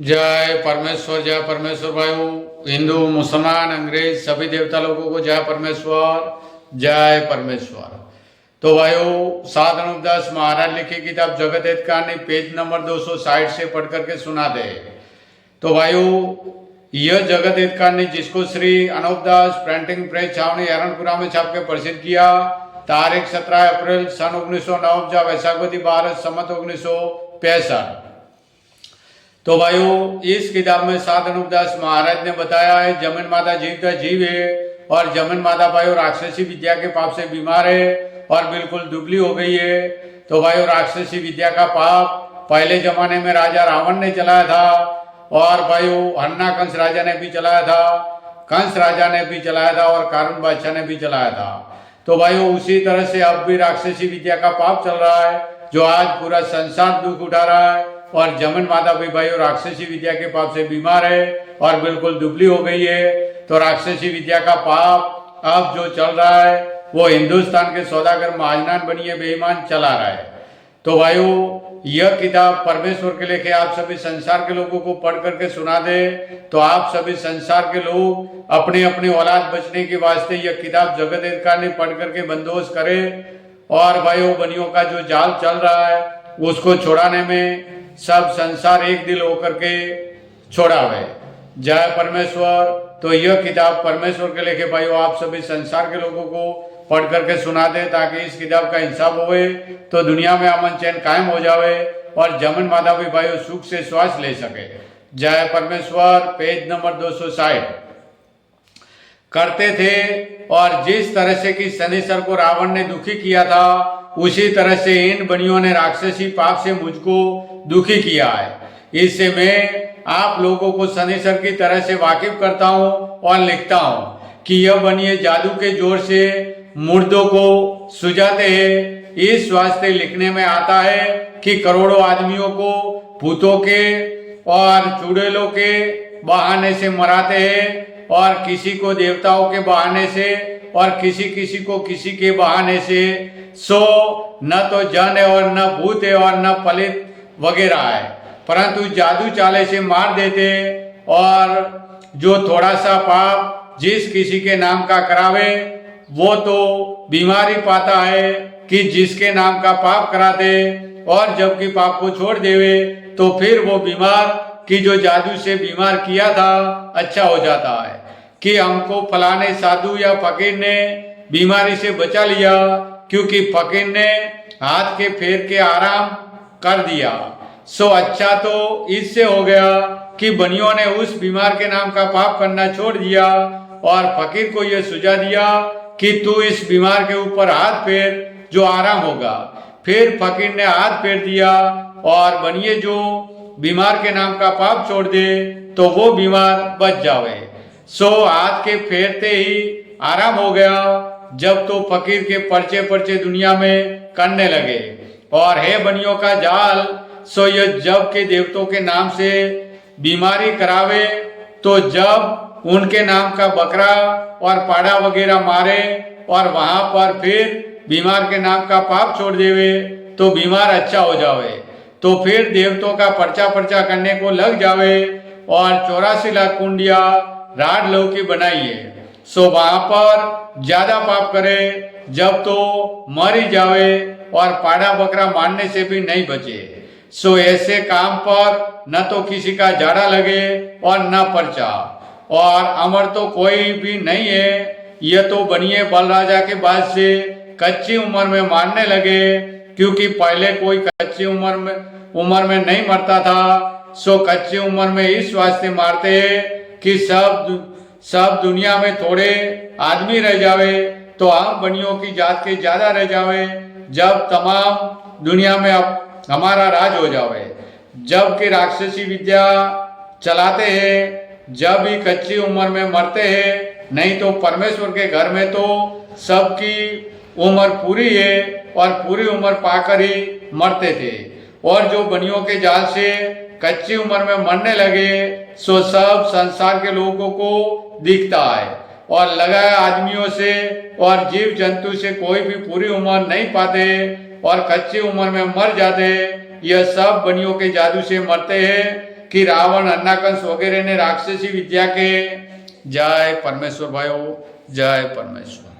जय परमेश्वर भाइयों। हिंदू मुसलमान अंग्रेज सभी देवता लोगों को जय परमेश्वर। तो भाइयों, साधन उपदास महाराज लिखी किताब जगत हित कहानी पेज नंबर 260 से पढ़ करके सुना दे। तो भाइयों, यह जगत हित कहानी जिसको श्री अनूपदास प्रिंटिंग प्रेस छावनी हरणपुरा में छाप के प्रसिद्ध किया, तारीख 17 अप्रैल सन 1909 जब वैशाखवती 12 सम्मत 1965। तो भाइयों, इस किताब में साधन उपदास महाराज ने बताया है जमीन माता जीव का जीव है और जमीन माता भाइयों राक्षसी विद्या के पाप से बीमार है और बिल्कुल दुबली हो गई है। तो भाइयों, राक्षसी विद्या का पाप पहले जमाने में राजा रावण ने चलाया था और भाइयों हन्ना कंस राजा ने भी चलाया था, कंस राजा ने भी चलाया था और कारून बादशाह ने भी चलाया था। तो भाइयों, उसी तरह से अब भी राक्षसी विद्या का पाप चल रहा है जो आज पूरा संसार दुख उठा रहा है और जमीन माता भी भाइयों राक्षसी विद्या के पाप से बीमार है और बिल्कुल दुबली हो गई है। तो राक्षसी विद्या का पाप अब जो चल रहा है वो हिंदुस्तान के सौदागर महाजनान बनिए बेईमान चला रहा है। तो भाइयों, यह किताब परमेश्वर के लेके आप सभी संसार के लोगों को पढ़ करके सुना दे तो आप सभी संसार के लोग अपने अपने औलाद बचने के वास्ते यह किताब जगत हित कहानी पढ़ करके बंदोबस्त करे और भाइयों बनियों का जो जाल चल रहा है उसको छुड़ाने में सब संसार एक दिल होकर के छोड़ावे। जय परमेश्वर। तो यह किताब परमेश्वर के लेके भाइयों आप सभी संसार के लोगों को पढ़ करके सुना दे ताकि इस किताब का इंसाफ होवे तो दुनिया में अमन चैन कायम हो जावे और जमीन माता भी भाइयों सुख से श्वास ले सके। जय परमेश्वर। पेज नंबर 260 करते थे और जिस तरह से कि शनिश्चर को रावण ने दुखी किया था उसी तरह से इन बनियों ने राक्षसी पाप से मुझको दुखी किया है। इससे मैं आप लोगों को शनिश्चर की तरह से वाकिफ करता हूँ और लिखता हूँ कि यह बनिए जादू के जोर से मुर्दों को सुझाते हैं। इस वास्ते लिखने में आता है कि करोड़ों आदमियों को भूतों के और चुड़ैलों के बहाने से मराते हैं और किसी को देवताओं के बहाने से और किसी किसी को किसी के बहाने से। सो न तो जन है और न भूत है और न पलित वगैरह है, परंतु जादू चाले से मार देते और जो थोड़ा सा पाप जिस किसी के नाम का करावे वो तो बीमारी पाता है कि जिसके नाम का पाप कराते और जबकि पाप को छोड़ देवे तो फिर वो बीमार कि जो जादू से बीमार किया था अच्छा हो जाता है कि हमको फलाने साधु या फकीर ने बीमारी से बचा लिया क्योंकि फकीर ने हाथ के फेर के आराम कर दिया। सो अच्छा तो इससे हो गया कि बनियों ने उस बीमार के नाम का पाप करना छोड़ दिया और फकीर को यह सुझा दिया कि तू इस बीमार के ऊपर हाथ फेर जो आराम होगा। फिर फकीर ने हाथ फेर दिया और बनिए जो बीमार के नाम का पाप छोड़ दे तो वो बीमार बच जावे। सो हाथ के फेरते ही आराम हो गया। जब तो फकीर के पर्चे पर्चे दुनिया में करने लगे और हे बनियों का जाल। सो यह जब के देवतों के नाम से बीमारी करावे तो जब उनके नाम का बकरा और पाड़ा वगैरह मारे और वहां पर फिर बीमार के नाम का पाप छोड़ देवे तो बीमार अच्छा हो जावे तो फिर देवतों का पर्चा पर्चा करने को लग जावे और 84 लाख कुंडिया राड लौकी बनाइए। सो वहां पर ज्यादा पाप करे जब तो मर ही जावे और पाड़ा बकरा मारने से भी नहीं बचे। सो ऐसे काम पर न तो किसी का जाड़ा लगे और न पर्चा और अमर तो कोई भी नहीं है। यह तो बनिए बलराजा के बाद से कच्ची उम्र में मारने लगे क्योंकि पहले कोई कच्ची उम्र में नहीं मरता था। सो कच्ची उम्र में इस वास्ते मारते कि सब दुनिया में थोड़े आदमी रह जावे तो हम बनियों की जात के ज्यादा रह जावे जब तमाम दुनिया में अब हमारा राज हो जावे। जब कि राक्षसी विद्या चलाते हैं जब ही कच्ची उम्र में मरते हैं, नहीं तो परमेश्वर के घर में तो सबकी उम्र पूरी है और पूरी उम्र पाकर ही मरते थे। और जो बनियों के जाल से कच्ची उम्र में मरने लगे सो सब संसार के लोगों को दिखता है और लगा आदमियों से और जीव जंतु से कोई भी पूरी उम्र नहीं पाते और कच्ची उम्र में मर जाते। यह सब बनियों के जादू से मरते हैं कि रावण अन्नाकंस वगैरह ने राक्षसी विद्या के। जय परमेश्वर भाइयों, जय परमेश्वर।